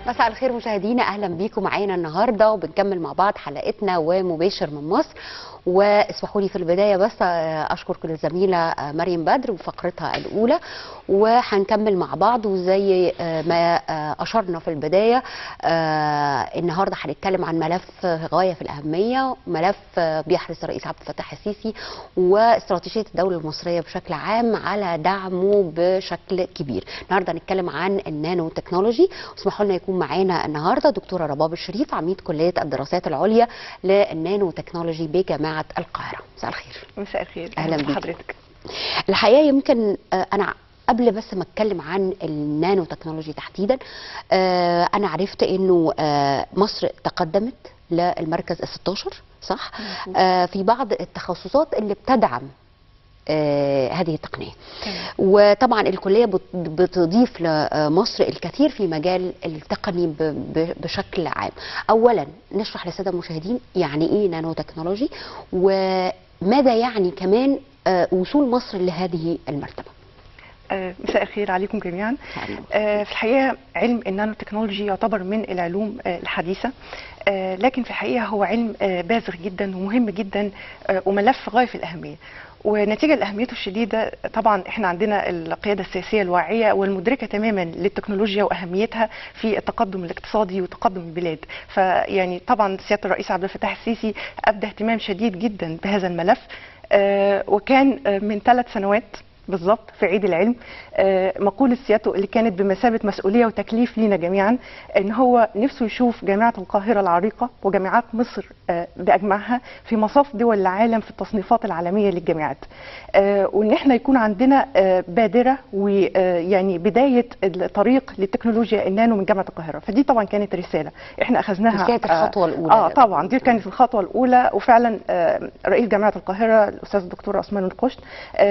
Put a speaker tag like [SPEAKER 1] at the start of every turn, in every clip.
[SPEAKER 1] مساء الخير مشاهدينا، اهلا بيكم معانا النهارده وبنكمل مع بعض حلقتنا ومباشر من مصر. واسمحوا لي في البدايه بس اشكر كل الزميله مريم بدر وفقرتها الاولى، وهنكمل مع بعض. وزي ما اشرنا في البدايه النهارده هنتكلم عن ملف غايه في الاهميه، ملف بيحرص الرئيس عبد الفتاح السيسي واستراتيجيه الدوله المصريه بشكل عام على دعمه بشكل كبير. النهارده هنتكلم عن النانو تكنولوجي، واسمحوا لنا يكون معانا النهارده دكتوره رباب الشريف، عميد كليه الدراسات العليا للنانو تكنولوجي بجامعه القاهره. مساء الخير.
[SPEAKER 2] مساء الخير،
[SPEAKER 1] اهلا
[SPEAKER 2] بحضرتك.
[SPEAKER 1] الحقيقه يمكن انا قبل بس ما اتكلم عن النانو تكنولوجي تحديدا، انا عرفت انه مصر تقدمت للمركز ال16 صح؟ في بعض التخصصات اللي بتدعم هذه التقنية. وطبعا الكلية بتضيف لمصر الكثير في مجال التقني بشكل عام. أولا نشرح للسادة المشاهدين يعني إيه نانو تكنولوجي، وماذا يعني كمان وصول مصر لهذه المرتبة.
[SPEAKER 2] مساء الخير عليكم جميعا. في الحقيقة علم النانو تكنولوجي يعتبر من العلوم الحديثة، لكن في الحقيقة هو علم بازغ جدا ومهم جدا وملف غاية في الأهمية. ونتيجة لأهميته الشديدة طبعا احنا عندنا القيادة السياسية الواعية والمدركة تماما للتكنولوجيا وأهميتها في التقدم الاقتصادي وتقدم البلاد. فيعني طبعا سيادة الرئيس عبد الفتاح السيسي أبدى اهتمام شديد جدا بهذا الملف، وكان من 3 سنوات بالظبط في عيد العلم مقولة سيادته اللي كانت بمثابة مسؤولية وتكليف لينا جميعا، ان هو نفسه يشوف جامعة القاهرة العريقة وجامعات مصر بأجمعها في مصاف دول العالم في التصنيفات العالمية للجامعات، وان احنا يكون عندنا بادرة ويعني بداية الطريق للتكنولوجيا النانو من جامعة القاهرة. فدي طبعا كانت رسالة احنا اخذناها،
[SPEAKER 1] كانت الخطوة الأولى.
[SPEAKER 2] طبعا دي كانت الخطوة الأولى. وفعلا رئيس جامعة القاهرة الأستاذ الدكتور عثمان القشط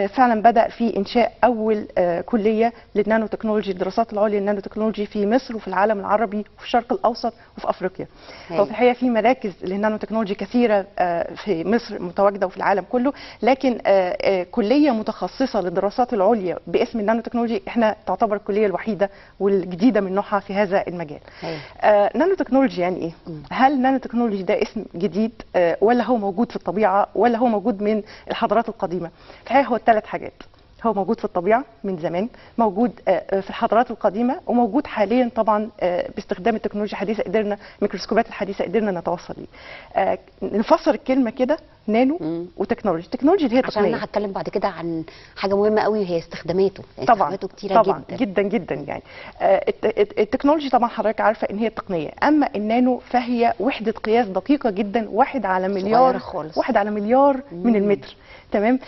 [SPEAKER 2] فعلا بدأ في إنشاء أول كلية للنانو تكنولوجي، الدراسات العليا للنانو تكنولوجي في مصر وفي العالم العربي وفي الشرق الأوسط وفي أفريقيا. ففي الحقيقة في مراكز للنانو تكنولوجي كثيرة في مصر متواجدة وفي العالم كله، لكن كلية متخصصة للدراسات العليا باسم النانو تكنولوجي احنا تعتبر الكلية الوحيدة والجديدة من نوعها في هذا المجال. نانو تكنولوجي يعني إيه؟ هل نانو تكنولوجي ده اسم جديد ولا هو موجود في الطبيعة ولا هو موجود من الحضارات القديمة؟ الحقيقة هو 3 حاجات. هو موجود في الطبيعة من زمان، موجود في الحضارات القديمة، وموجود حاليا طبعا باستخدام التكنولوجيا الحديثة قدرنا، الميكروسكوبات الحديثة قدرنا نتوصل ليه. نفسر الكلمة كده نانو وتكنولوجي. التكنولوجيا اللي هي
[SPEAKER 1] عشان
[SPEAKER 2] تقنية.
[SPEAKER 1] انا هتكلم بعد كده عن حاجة مهمة قوي وهي استخداماته.
[SPEAKER 2] طبعا
[SPEAKER 1] استخداماته كتيرة
[SPEAKER 2] طبعا
[SPEAKER 1] جدا
[SPEAKER 2] جدا يعني. التكنولوجي طبعا حضرتك عارفة ان هي تقنية، اما النانو فهي وحدة قياس دقيقة جدا، 1 على مليار، 1 على مليار من المتر. تمام.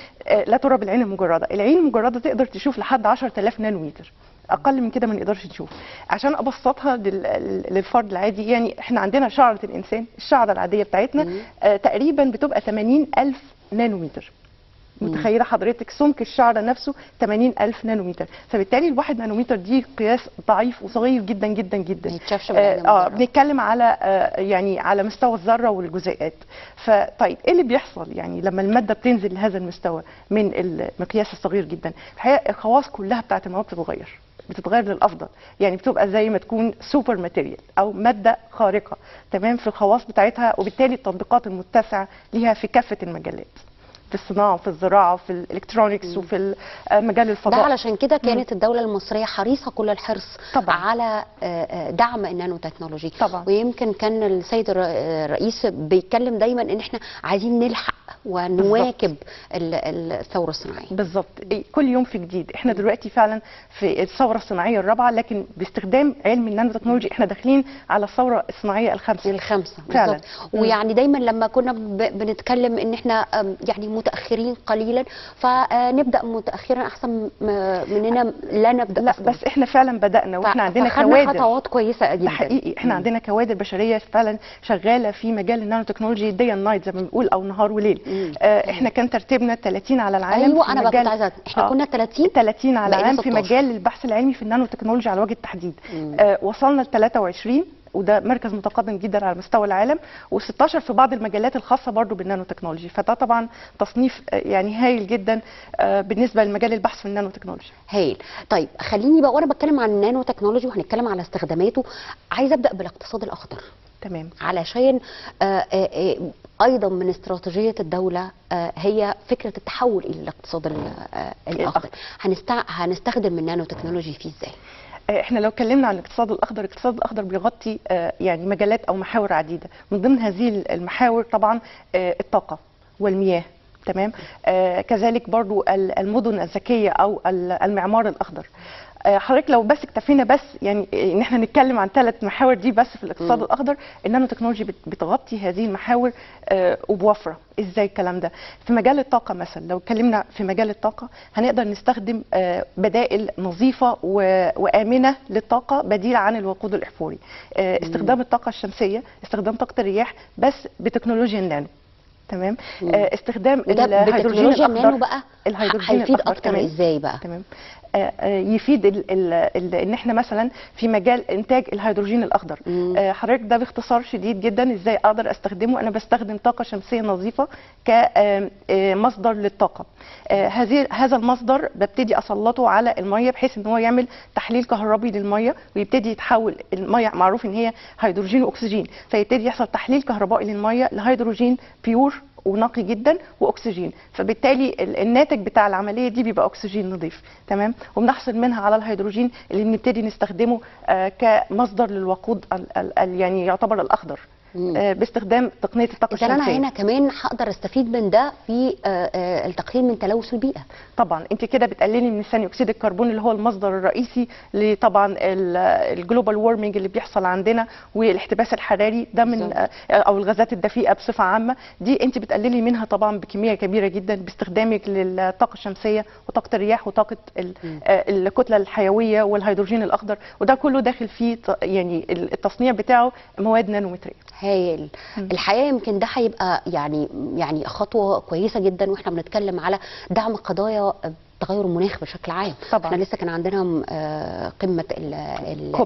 [SPEAKER 2] لا ترى بالعين المجرده، العين المجرده تقدر تشوف لحد 10,000 نانومتر، اقل من كده ما نقدرش نشوف. عشان ابسطها للفرد العادي، يعني احنا عندنا شعره الانسان، الشعره العاديه بتاعتنا تقريبا بتبقى 80,000 نانومتر. متخيله حضرتك سمك الشعره نفسه 80,000 نانومتر، فبالتالي ال1 نانومتر دي قياس ضعيف وصغير جدا جدا جدا. بنتكلم على يعني على مستوى الذره والجزيئات. فطيب ايه اللي بيحصل يعني لما الماده بتنزل لهذا المستوى من المقياس الصغير جدا؟ الحقيقه الخواص كلها بتاعت المواد بتتغير للافضل، يعني بتبقى زي ما تكون سوبر ماتيريال او ماده خارقه تمام في الخواص بتاعتها، وبالتالي التطبيقات المتسعه ليها في كافه المجالات، في الصناعه وفي الزراعه وفي الالكترونيكس وفي مجال الفضاء.
[SPEAKER 1] ده علشان كده كانت الدوله المصريه حريصه كل الحرص
[SPEAKER 2] طبعا
[SPEAKER 1] على دعم النانو تكنولوجي.
[SPEAKER 2] طبعا.
[SPEAKER 1] ويمكن كان السيد الرئيس بيتكلم دايما ان احنا عايزين نلحق ونواكب الثوره الصناعيه.
[SPEAKER 2] بالظبط، كل يوم في جديد. احنا دلوقتي فعلا في الثوره الصناعيه الرابعه، لكن باستخدام علم النانو تكنولوجي احنا داخلين على الثوره الصناعيه الخامسه
[SPEAKER 1] فعلا. ويعني دايما لما كنا بنتكلم ان احنا يعني متاخرين قليلا، فنبدا متاخرا احسن مننا لا نبدا.
[SPEAKER 2] لا بس احنا فعلا بدانا واحنا عندنا كوادر،
[SPEAKER 1] خطوات كويسه جدا.
[SPEAKER 2] حقيقي احنا عندنا كوادر بشريه فعلا شغاله في مجال النانو تكنولوجي دي اند نايت زي ما بنقول، او نهار وليل. احنا كان ترتيبنا 30 على العالم.
[SPEAKER 1] ايوه انا بقى كنت عايزه، احنا كنا 30
[SPEAKER 2] على العالم في مجال البحث العلمي في النانو تكنولوجي على وجه التحديد. وصلنا ل 23 وده مركز متقدم جدا على مستوى العالم، و16 في بعض المجالات الخاصه برضو بالنانو تكنولوجي. فده طبعا تصنيف يعني هايل جدا بالنسبه لمجال البحث في النانو تكنولوجي.
[SPEAKER 1] هايل. طيب خليني بقى وانا بتكلم عن النانو تكنولوجي وهنتكلم على استخداماته، عايزه ابدا بالاقتصاد الاخضر.
[SPEAKER 2] تمام.
[SPEAKER 1] علشان ايضا من استراتيجيه الدوله هي فكره التحول الى الاقتصاد الاخضر. هنستخدم النانو تكنولوجي فيه ازاي؟
[SPEAKER 2] احنا لو اتكلمنا عن الاقتصاد الاخضر، الاقتصاد الاخضر بيغطي يعني مجالات او محاور عديده. من ضمن هذه المحاور طبعا الطاقه والمياه. تمام. كذلك برضو المدن الذكيه او المعمار الاخضر. حضرتك لو بس اكتفينا بس يعني ان احنا نتكلم عن 3 محاور دي بس في الاقتصاد الاخضر، النانو تكنولوجي بتغطي هذه المحاور وبوفره. ازاي الكلام ده؟ في مجال الطاقه مثلا، لو اتكلمنا في مجال الطاقه هنقدر نستخدم بدائل نظيفه وامنه للطاقه بديله عن الوقود الاحفوري. استخدام الطاقه الشمسيه، استخدام طاقه الرياح بس بتكنولوجيا النانو. تمام.
[SPEAKER 1] استخدام الهيدروجين الاخضر بقى هيفيد اكتر ازاي بقى؟
[SPEAKER 2] تمام. يفيد ان احنا مثلا في مجال انتاج الهيدروجين الاخضر. حضرتك ده باختصار شديد جدا ازاي اقدر استخدمه. انا بستخدم طاقه شمسيه نظيفه كمصدر للطاقه. هذا المصدر ببتدي اسلطه على الميه بحيث ان هو يعمل تحليل كهربي للميه، ويبتدي يتحول الميه، معروف ان هي هيدروجين واكسجين، فيبتدي يحصل تحليل كهربائي للميه لهيدروجين بيور ونقي جدا واكسجين، فبالتالي الناتج بتاع العمليه دي بيبقى اكسجين نظيف. تمام. وبنحصل منها على الهيدروجين اللي بنبتدي نستخدمه كمصدر للوقود يعني يعتبر الاخضر باستخدام تقنيه الطاقه الشمسيه.
[SPEAKER 1] انا هنا كمان هقدر استفيد من ده في التقليل من تلوث البيئه.
[SPEAKER 2] طبعا انت كده بتقللي من ثاني اكسيد الكربون اللي هو المصدر الرئيسي لطبعا الجلوبال وورمنج اللي بيحصل عندنا، والاحتباس الحراري ده من او الغازات الدفيئه بصفه عامه. دي انت بتقللي منها طبعا بكميه كبيره جدا باستخدامك للطاقه الشمسيه وطاقه الرياح وطاقه الكتله الحيويه والهيدروجين الاخضر، وده كله داخل فيه يعني التصنيع بتاعه مواد نانومتريه.
[SPEAKER 1] هايل. الحقيقه يمكن ده هيبقى يعني خطوه كويسه جدا، واحنا بنتكلم على دعم قضايا تغير المناخ بشكل عام.
[SPEAKER 2] طبعا.
[SPEAKER 1] احنا لسه كان عندنا قمه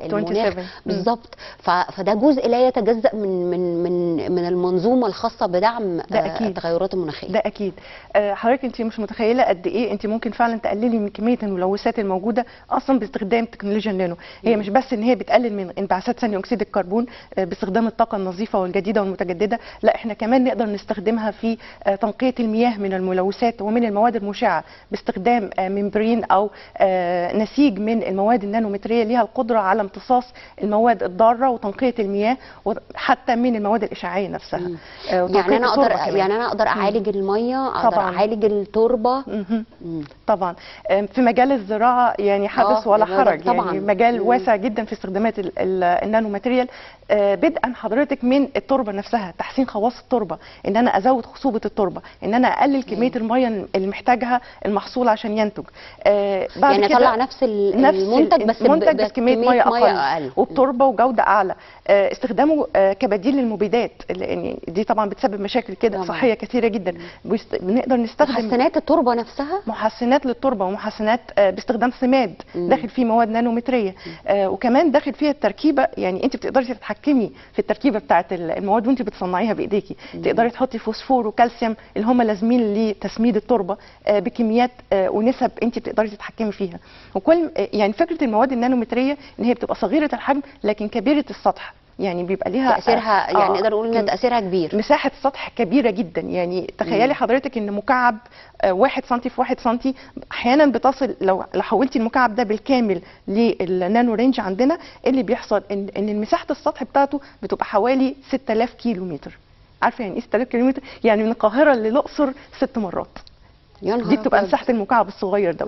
[SPEAKER 2] المناخ
[SPEAKER 1] بالظبط، فده جزء لا يتجزأ من المنظومه الخاصه بدعم التغيرات المناخيه.
[SPEAKER 2] ده اكيد. حضرتك انت مش متخيله قد ايه انت ممكن فعلا تقللي من كميه الملوثات الموجوده اصلا باستخدام تكنولوجيا النانو. هي مش بس ان هي بتقلل من انبعاثات ثاني اكسيد الكربون باستخدام الطاقه النظيفه والجديده والمتجدده، لا احنا كمان نقدر نستخدمها في تنقيه المياه من الملوثات ومن المواد المشعه باستخدام ممبرين او نسيج من المواد النانومتريه ليها القدره على امتصاص المواد الضاره وتنقيه المياه وحتى من المواد الاشعاعيه نفسها.
[SPEAKER 1] يعني انا اقدر اعالج الميه، اقدر اعالج التربه.
[SPEAKER 2] طبعا. في مجال الزراعه يعني حدث ولا حرج، يعني مجال واسع جدا في استخدامات النانو ماتيريال، بدءا حضرتك من التربه نفسها، تحسين خواص التربه، ان انا ازود خصوبه التربه، ان انا اقلل كميه الميه اللي محتاجها المحصول عشان ينتج.
[SPEAKER 1] بعد يعني اطلع نفس المنتج بس
[SPEAKER 2] كميه ميه اقل وبتربه وجوده اعلى. استخدامه كبديل للمبيدات، لان دي طبعا بتسبب مشاكل كده صحيه كثيره جدا. بنقدر نستخدم
[SPEAKER 1] محسنات التربه نفسها،
[SPEAKER 2] محسنات للتربه ومحسنات باستخدام سماد داخل فيه مواد نانومتريه، وكمان داخل فيها التركيبه. يعني انت بتقدري تتحكمي في التركيبه بتاعه المواد وانت بتصنعيها بايديكي. تقدري تحطي فوسفور وكالسيوم اللي هم لازمين لتسميد التربه بكميات ونسب انت بتقدري تتحكمي فيها. وكل يعني فكره المواد النانومتريه ان هي بتبقى صغيره الحجم لكن كبيره السطح، يعني بيبقى ليها
[SPEAKER 1] تاثيرها يعني نقدر نقول ان تاثيرها كبير.
[SPEAKER 2] مساحه السطح كبيره جدا، يعني تخيلي حضرتك ان مكعب 1 سم في 1 سم احيانا بتصل، لو حولتي المكعب ده بالكامل للنانو رينج عندنا، اللي بيحصل ان مساحه السطح بتاعته بتبقى حوالي 6000 كيلو متر. عارفه يعني ايه 6000 كيلو متر؟ يعني من القاهره للاقصر 6 مرات. دي بتبقى مساحه المكعب الصغير ده.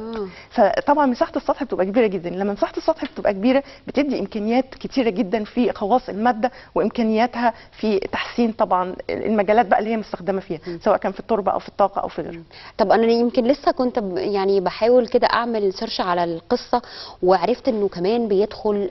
[SPEAKER 2] فطبعا مساحه السطح بتبقى كبيره جدا. لما مساحه السطح بتبقى كبيره بتدي امكانيات كتيره جدا في خواص الماده وامكانياتها في تحسين طبعا المجالات بقى اللي هي مستخدمه فيها، سواء كان في التربه او في الطاقه او في غيرها.
[SPEAKER 1] طب انا يمكن لسه كنت يعني بحاول كده اعمل سيرش على القصه، وعرفت انه كمان بيدخل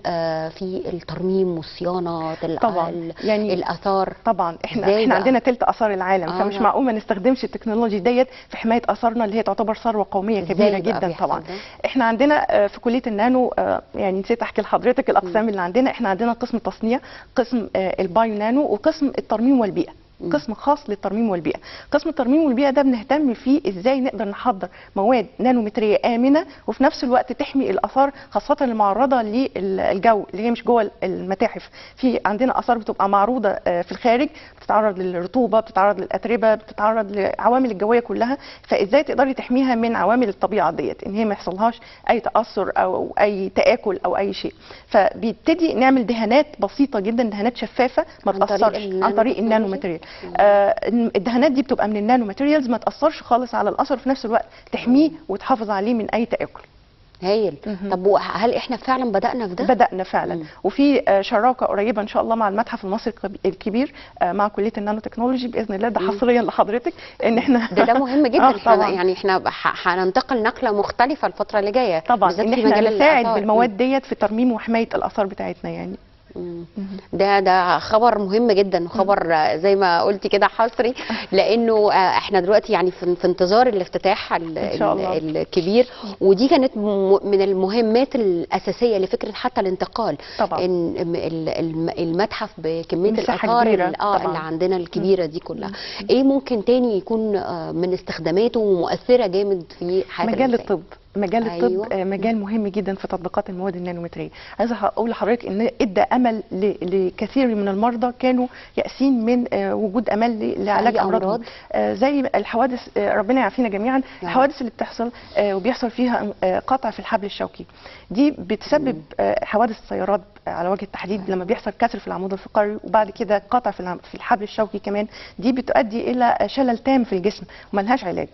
[SPEAKER 1] في الترميم والصيانه
[SPEAKER 2] طبعا يعني
[SPEAKER 1] الاثار.
[SPEAKER 2] طبعا احنا عندنا ثلث اثار العالم، فمش معقول ما نستخدمش التكنولوجي ديت في حمايه اثار اثارنا اللي هي تعتبر ثروه قوميه كبيره جدا طبعا.
[SPEAKER 1] ده؟
[SPEAKER 2] احنا عندنا في كليه النانو يعني نسيت احكي لحضرتك الاقسام اللي عندنا. احنا عندنا قسم تصنيع، قسم البايو نانو، وقسم الترميم والبيئه، قسم خاص للترميم والبيئه. قسم الترميم والبيئه ده بنهتم فيه ازاي نقدر نحضر مواد نانومتريه امنه وفي نفس الوقت تحمي الاثار، خاصه المعرضه للجو اللي هي مش جوه المتاحف. في عندنا اثار بتبقى معروضه في الخارج، بتتعرض للرطوبه، بتتعرض للاتربه، بتتعرض للعوامل الجويه كلها. فازاي تقدري تحميها من عوامل الطبيعه ديت، ان هي ما يحصلهاش اي تاثر او اي تاكل او اي شيء. فبيبتدي نعمل دهانات بسيطه جدا، دهانات شفافه ما تاثرش عن طريق النانوماتيريال. الدهانات دي بتبقى من النانو ماتيريالز، ما تاثرش خالص على الاثر، في نفس الوقت تحميه وتحافظ عليه من اي تاكل.
[SPEAKER 1] هايل. طب هل احنا فعلا بدأنا في ده؟
[SPEAKER 2] بدأنا فعلا. وفي شراكة قريبة ان شاء الله مع المتحف المصري الكبير مع كلية النانو تكنولوجي باذن الله. ده حصريا لحضرتك ان احنا
[SPEAKER 1] ده مهم جدا. يعني احنا هننتقل نقلة مختلفة الفترة اللي جايه
[SPEAKER 2] طبعا، ان احنا نساعد بالمواد ديت في ترميم وحماية الاثار بتاعتنا يعني.
[SPEAKER 1] ده خبر مهم جدا، وخبر زي ما قلتي كده حصري، لانه احنا دلوقتي يعني في انتظار الافتتاح الكبير، ودي كانت من المهمات الاساسيه لفكره حتى الانتقال
[SPEAKER 2] طبعا.
[SPEAKER 1] ان المتحف بكميه الاثار اللي عندنا الكبيره دي كلها. ايه ممكن تاني يكون من استخداماته مؤثره جامد في حياه
[SPEAKER 2] مجال الطب؟ مجال الطب مجال مهم جدا في تطبيقات المواد النانومتريه. عايزه اقول لحضرتك ان ادى امل لكثير من المرضى كانوا يأسين من وجود امل لعلاج امراض زي الحوادث. ربنا يعافينا جميعا. الحوادث اللي بتحصل وبيحصل فيها قطع في الحبل الشوكي، دي بتسبب حوادث السيارات على وجه التحديد. لما بيحصل كسر في العمود الفقري وبعد كده قطع في الحبل الشوكي كمان، دي بتؤدي الى شلل تام في الجسم وملهاش علاج.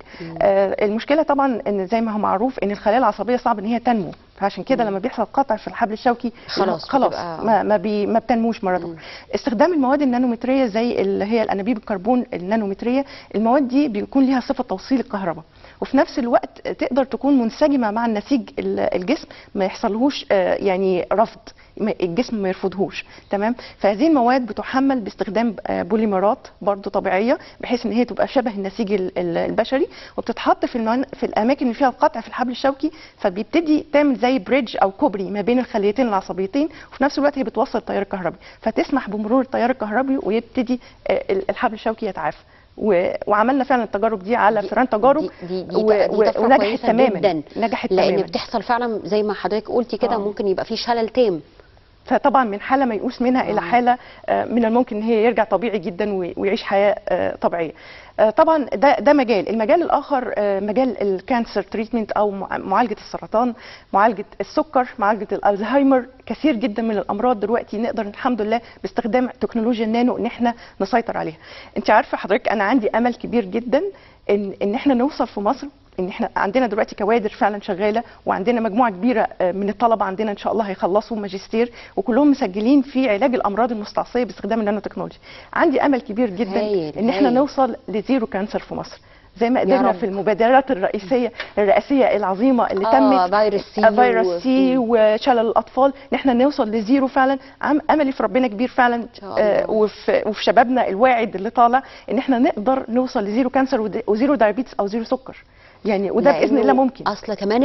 [SPEAKER 2] المشكله طبعا ان زي ما هو معروف ان الخلايا العصبيه صعب ان هي تنمو، فعشان كده لما بيحصل قطع في الحبل الشوكي خلاص ما بتنموش مره اخرى. استخدام المواد النانومتريه زي اللي هي الانابيب الكربون النانومتريه، المواد دي بيكون ليها صفه توصيل الكهرباء، وفي نفس الوقت تقدر تكون منسجمه مع النسيج الجسم، ما يحصلهوش يعني رفض، الجسم ما يرفضهوش. تمام. فهذه المواد بتحمل باستخدام بوليمرات برضو طبيعيه، بحيث ان هي تبقى شبه النسيج البشري، وبتتحط في الاماكن اللي فيها القطع في الحبل الشوكي، فبيبتدي تعمل زي بريدج او كوبري ما بين الخليتين العصبيتين، وفي نفس الوقت هي بتوصل التيار الكهربي، فتسمح بمرور التيار الكهربي ويبتدي الحبل الشوكي يتعافى. وعملنا فعلا التجارب دي على فئران تجارب، ونجحت تماما. نجحت
[SPEAKER 1] لان بتحصل فعلا زي ما حضرتك قلتي كده، ممكن يبقى في شلل تام.
[SPEAKER 2] فطبعا من حاله ميؤوس منها الى حاله من الممكن ان هي يرجع طبيعي جدا ويعيش حياه طبيعيه. طبعا ده مجال. المجال الاخر مجال الكانسر تريتمنت او معالجه السرطان، معالجه السكر، معالجه الالزهايمر. كثير جدا من الامراض دلوقتي نقدر الحمد لله باستخدام تكنولوجيا النانو ان احنا نسيطر عليها. انت عارفه حضرتك انا عندي امل كبير جدا ان احنا نوصل في مصر ان احنا عندنا دلوقتي كوادر فعلا شغاله، وعندنا مجموعه كبيره من الطلبه عندنا ان شاء الله هيخلصوا ماجستير، وكلهم مسجلين في علاج الامراض المستعصيه باستخدام النانو تكنولوجي. عندي امل كبير جدا ان احنا نوصل لزيرو كانسر في مصر، زي ما قدرنا في المبادرات الرئاسيه العظيمه اللي تمت، فيروس سي وشلل الاطفال، ان احنا نوصل لزيرو فعلا. املي في ربنا كبير فعلا، وفي شبابنا الواعد اللي طالع، ان احنا نقدر نوصل لزيرو كانسر وزيرو دايابيتس او زيرو سكر يعني، وده باذن الله ممكن.
[SPEAKER 1] اصل كمان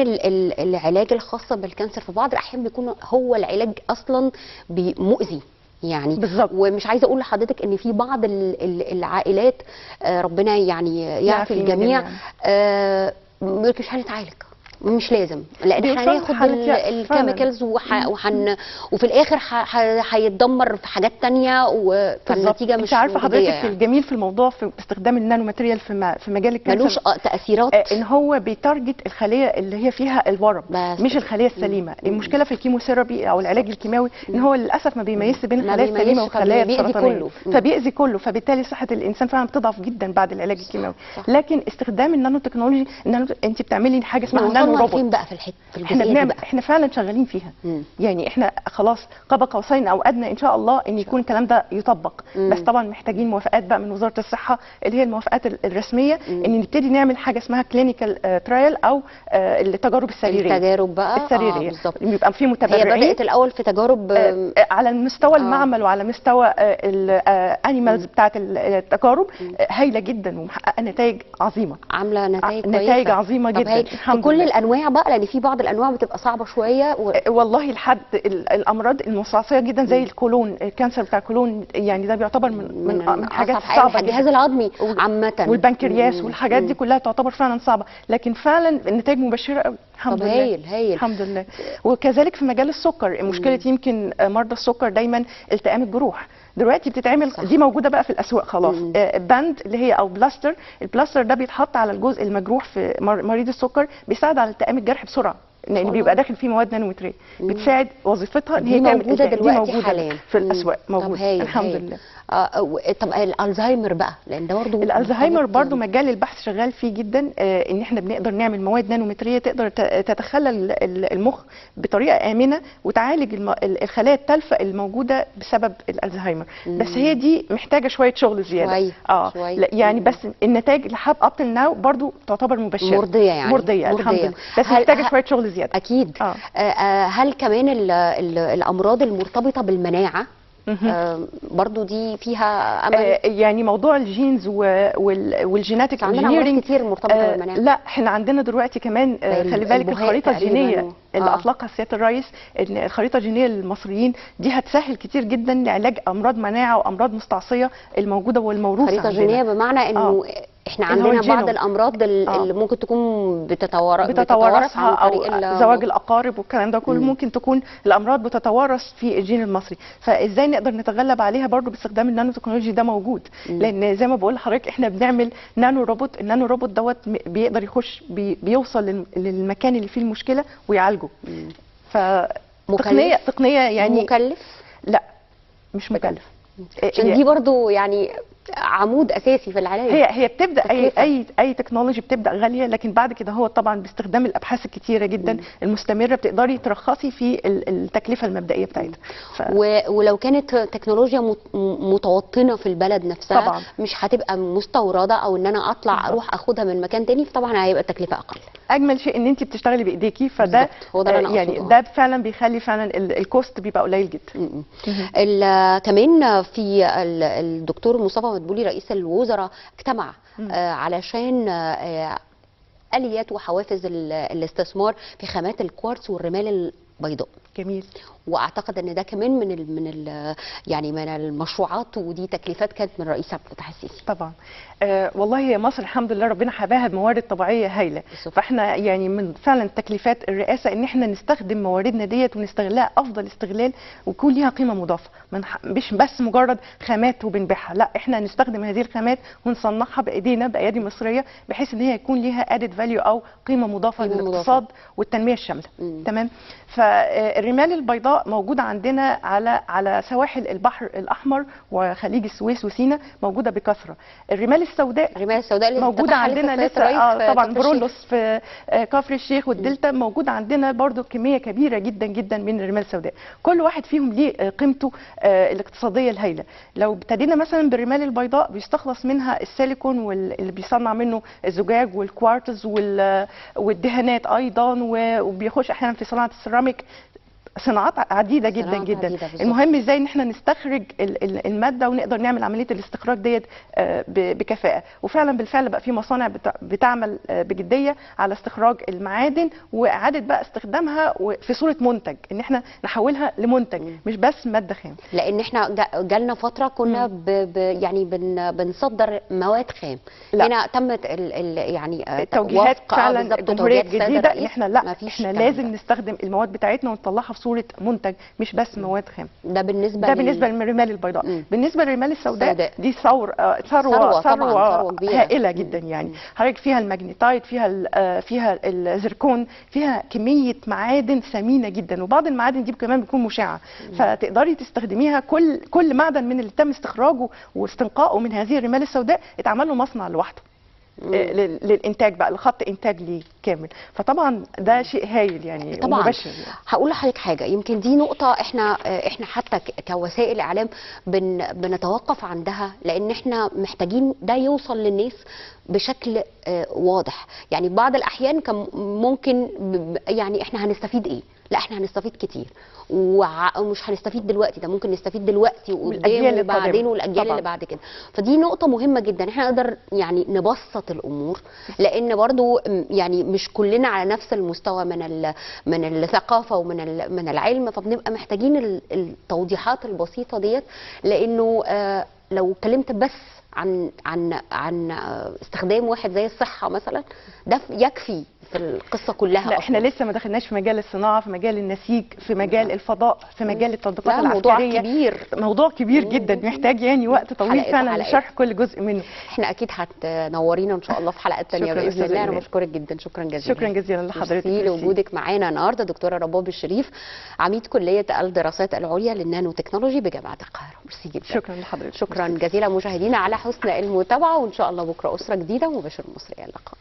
[SPEAKER 1] العلاج الخاص بالكانسر في بعض الاحيان بيكون هو العلاج اصلا مؤذي يعني.
[SPEAKER 2] بالظبط.
[SPEAKER 1] ومش عايزه اقول لحضرتك ان في بعض العائلات ربنا يعني يعفي الجميع مش هنتعالج، مش لازم، لان احنا هناخد الكيميكالز وفي الاخر هيتدمر في حاجات تانية، فالنتيجه مش
[SPEAKER 2] عارفه حضرتك
[SPEAKER 1] يعني.
[SPEAKER 2] الجميل في الموضوع في استخدام النانو ماتيريال في مجال الكانسر
[SPEAKER 1] ملوش تاثيرات،
[SPEAKER 2] ان هو بيتارجت الخليه اللي هي فيها الورم مش الخليه السليمه. المشكله في الكيموثيرابي او العلاج الكيماوي ان هو للاسف ما بيميزش بين الخلايا السليمه والخلايا السرطانيه، فبيأذي كله، فبالتالي صحه الانسان فعلا بتضعف جدا بعد العلاج الكيماوي. لكن استخدام النانو تكنولوجي، انت بتعملي حاجه اسمها نانو
[SPEAKER 1] بنعمل فين بقى في الجزئيه دي بقى؟
[SPEAKER 2] احنا فعلا شغالين فيها. يعني احنا خلاص قاب قوسين او ادنى ان شاء الله ان يكون الكلام ده يطبق. بس طبعا محتاجين موافقات بقى من وزاره الصحه اللي هي الموافقات الرسميه ان نبتدي نعمل حاجه اسمها كلينيكال ترايل او التجارب السريريه.
[SPEAKER 1] التجارب بقى
[SPEAKER 2] السريريه بالظبط. بيبقى في متبرعين.
[SPEAKER 1] هي بدات الاول في تجارب
[SPEAKER 2] على مستوى المعمل وعلى مستوى الانيمالز بتاعه التجارب هايله جدا ومحققه نتائج عظيمه.
[SPEAKER 1] عامله
[SPEAKER 2] نتائج عظيمه جدا
[SPEAKER 1] الحمد لله. كل الانواع بقى، لان في بعض الانواع بتبقى صعبه شويه
[SPEAKER 2] والله لحد الامراض المستعصيه جدا زي الكولون، الكانسر بتاع الكولون، يعني ده بيعتبر من حاجات صعبه.
[SPEAKER 1] الجهاز الهضمي عامه
[SPEAKER 2] والبنكرياس والحاجات دي كلها تعتبر فعلا صعبه، لكن فعلا النتائج مبشره قوي الحمد لله.
[SPEAKER 1] هايل
[SPEAKER 2] الحمد لله. وكذلك في مجال السكر، مشكله يمكن مرضى السكر دايما التئام الجروح. دلوقتي بتتعمل صح. دي موجوده بقى في الاسواق خلاص. باند اللي هي او بلاستر، البلاستر ده بيتحط على الجزء المجروح في مريض السكر، بيساعد على التئام الجرح بسرعه لان بيبقى داخل فيه مواد نانومتريه بتساعد وظيفتها ان هي تعمل
[SPEAKER 1] موجوده دلوقتي حاليا
[SPEAKER 2] في الاسواق موجوده الحمد لله.
[SPEAKER 1] طب الالزهايمر بقى، لان ده برضه
[SPEAKER 2] الالزهايمر برضه مجال البحث شغال فيه جدا. ان احنا بنقدر نعمل مواد نانومتريه تقدر تتخلى المخ بطريقه امنه وتعالج الخلايا التالفه الموجوده بسبب الالزهايمر. بس هي دي محتاجه شويه شغل زياده.
[SPEAKER 1] شوية.
[SPEAKER 2] يعني بس النتائج لحد اب تل ناو برضه تعتبر مبشره
[SPEAKER 1] مرضيه، يعني
[SPEAKER 2] مرضيه الحمد لله، بس محتاجه شويه شغل زياده
[SPEAKER 1] اكيد. هل كمان الامراض المرتبطه بالمناعه برضو دي فيها امل؟
[SPEAKER 2] يعني موضوع الجينز والجيناتيك
[SPEAKER 1] عندنا امراض كتير مرتبطه بالمناعه.
[SPEAKER 2] لا احنا عندنا دلوقتي كمان خلي بالك الخريطه الجينيه اللي اطلقها سياده الرئيس، ان الخريطه الجينيه للمصريين دي هتسهل كتير جدا لعلاج امراض مناعه وامراض مستعصيه الموجوده والموروثه.
[SPEAKER 1] خريطه جينيه بمعنى انه احنا عندنا بعض الامراض اللي ممكن تكون بتتوارثها
[SPEAKER 2] او زواج الاقارب والكلام ده كله ممكن تكون الامراض بتتوارث في الجين المصري، فازاي نقدر نتغلب عليها برضو باستخدام النانو تكنولوجي ده موجود. لان زي ما بقول لحضرتك احنا بنعمل نانو روبوت، النانو روبوت دوت بيقدر يخش بيوصل للمكان اللي فيه المشكله ويعالجه. تقنيه يعني
[SPEAKER 1] مكلف؟
[SPEAKER 2] لا مش مكلف،
[SPEAKER 1] عشان دي برضو يعني عمود اساسي في العلاج.
[SPEAKER 2] هي بتبدا اي تكنولوجي بتبدا غاليه، لكن بعد كده هو طبعا باستخدام الابحاث الكتيره جدا المستمره بتقدري ترخصي في التكلفه المبدئيه بتاعتها.
[SPEAKER 1] ولو كانت تكنولوجيا متوطنه في البلد نفسها طبعا مش هتبقى مستورده او ان انا اطلع اروح اخدها من مكان تاني، فطبعا هيبقى التكلفه اقل.
[SPEAKER 2] اجمل شيء ان انت بتشتغلي بايديكي، فده
[SPEAKER 1] هو ده
[SPEAKER 2] يعني ده فعلا بيخلي فعلا الكوست بيبقى قليل جدا.
[SPEAKER 1] كمان في الدكتور مصطفى مدبولي رئيس الوزراء اجتمع علشان آليات وحوافز الاستثمار في خامات الكوارتز والرمال البيضاء.
[SPEAKER 2] جميل.
[SPEAKER 1] واعتقد ان ده كمان يعني من المشروعات، ودي تكليفات كانت من الرئيس عبد الفتاح السيسي.
[SPEAKER 2] طبعا. والله يا مصر الحمد لله ربنا حباها بموارد طبيعيه هايله، فاحنا يعني من فعلا تكليفات الرئاسه ان احنا نستخدم مواردنا ديت ونستغلها افضل استغلال ويكون ليها قيمه مضافه، مش بس مجرد خامات وبنبيعها، لا احنا نستخدم هذه الخامات ونصنعها بايدينا بايادي مصريه بحيث ان هي يكون ليها ادد فاليو او قيمه مضافه للاقتصاد والتنميه الشامله. تمام. فالرمال البيضاء موجوده عندنا على سواحل البحر الاحمر وخليج السويس وسيناء، موجوده بكثره. الرمال السوداء
[SPEAKER 1] اللي
[SPEAKER 2] موجوده عندنا لسه طبعا برولوس في كفر الشيخ والدلتا، موجود عندنا برضو كميه كبيره جدا جدا من الرمال السوداء، كل واحد فيهم ليه قيمته الاقتصاديه الهائله. لو ابتدينا مثلا بالرمال البيضاء بيستخلص منها السيليكون واللي بيصنع منه الزجاج والكوارتز والدهانات ايضا، وبيخش احيانا في صناعه السيراميك، صناعات عديده جدا جدا. المهم ازاي ان احنا نستخرج الماده ونقدر نعمل عمليه الاستخراج ديت بكفاءه، وفعلا بالفعل بقى في مصانع بتعمل بجديه على استخراج المعادن واعاده بقى استخدامها في صوره منتج، ان احنا نحولها لمنتج مش بس ماده خام.
[SPEAKER 1] لان احنا جالنا فتره كنا يعني بنصدر مواد خام. هنا تمت يعني
[SPEAKER 2] التوجيهات فعلا جمهوريه جديده ان احنا لا احنا لازم نستخدم المواد بتاعتنا ونطلعها في صوره منتج مش بس مواد خام.
[SPEAKER 1] ده بالنسبه
[SPEAKER 2] للرمال البيضاء. بالنسبه للرمال السوداء دي ثروه هائله جدا. يعني حضرتك فيها الماجنيتايت، فيها الزركون، فيها كميه معادن ثمينه جدا، وبعض المعادن دي كمان بتكون مشعه، فتقدري تستخدميها. كل معدن من اللي تم استخراجه واستنقائه من هذه الرمال السوداء اتعمل له مصنع لوحده. للانتاج بقى، لخط انتاج ليه كامل. فطبعا ده شيء هايل يعني
[SPEAKER 1] طبعا
[SPEAKER 2] مباشر يعني.
[SPEAKER 1] هقول لحضرتك حاجه، يمكن دي نقطه احنا حتى كوسائل اعلام بنتوقف عندها، لان احنا محتاجين ده يوصل للناس بشكل واضح. يعني بعض الاحيان كان ممكن يعني احنا هنستفيد ايه؟ لا احنا هنستفيد كتير، ومش هنستفيد دلوقتي، ده ممكن نستفيد دلوقتي وقدام وبعدين والاجيال اللي بعد كده. فدي نقطه مهمه جدا، احنا نقدر يعني نبسط الامور، لان برضو يعني مش كلنا على نفس المستوى من الثقافه من العلم، فبنبقى محتاجين التوضيحات البسيطه ديت. لانه لو اتكلمت بس عن استخدام واحد زي الصحه مثلا، ده يكفي في القصه كلها.
[SPEAKER 2] لا احنا لسه ما دخلناش في مجال الصناعه، في مجال النسيج، في مجال الفضاء، في مجال التطبيقات العسكريه.
[SPEAKER 1] موضوع
[SPEAKER 2] كبير جدا، محتاج يعني وقت طويل فعلا لشرح كل جزء منه.
[SPEAKER 1] احنا اكيد هتنورينا ان شاء الله في حلقات ثانيه باذن الله. انا بشكرك جدا، شكرا جزيلا.
[SPEAKER 2] شكرا جزيلا لحضرتك
[SPEAKER 1] لوجودك معانا النهارده دكتوره رباب الشريف، عميد كليه الدراسات العليا للنانو تكنولوجي بجامعه القاهره. ميرسي جدا.
[SPEAKER 2] شكرا لحضرتك.
[SPEAKER 1] شكرا جزيلا مشاهدينا على حسن المتابعه، وان شاء الله بكره اسره جديده ومباشر مصري. اللقاء.